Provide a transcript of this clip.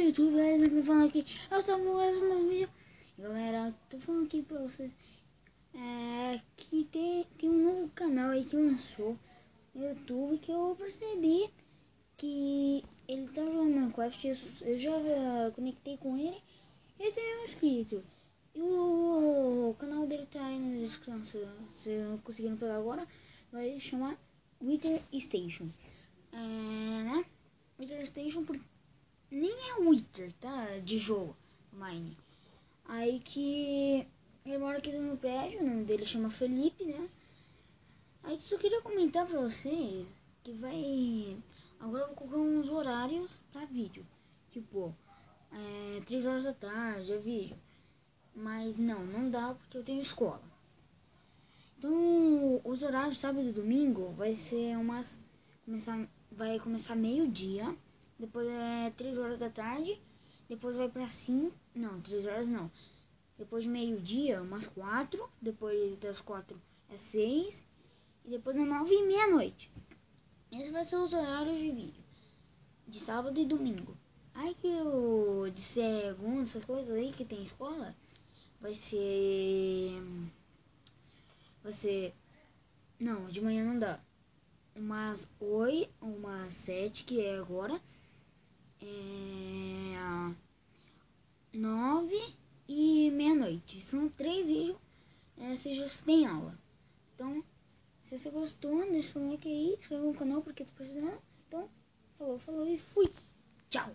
YouTube, galera, que eu tô falando aqui, eu só vou fazer meus vídeos. Galera, tô falando aqui pra vocês que tem um novo canal aí que lançou no YouTube, que eu percebi que ele tá jogando Minecraft. Eu já conectei com ele e tem um inscrito. E o canal dele tá aí na descrição, se não conseguiram pegar agora, vai chamar Wither Station. Né? Wither Station nem é Wither, tá? De jogo, Mine. Aí que ele mora aqui no meu prédio, o nome dele chama Felipe, né? Aí que só queria comentar pra você que agora eu vou colocar uns horários pra vídeo. Tipo, 3 horas da tarde é vídeo. Mas não dá porque eu tenho escola. Então, os horários sábado e domingo vai ser vai começar meio-dia, depois 3 horas da tarde, depois vai pra 5, não, 3 horas não. Depois de meio-dia, umas 4, depois das 4 é 6, e depois é 9 e meia-noite. Esses vai ser os horários de vídeo, de sábado e domingo. Aí que eu de segunda, essas coisas aí que tem escola, vai ser, não, de manhã não dá. Umas 8, umas 7, que é agora, 9 e meia-noite. São 3 vídeos, você já tem aula. Então, se você gostou, deixa um like aí, inscreva no canal porque eu tô precisando. Então, falou e fui. Tchau!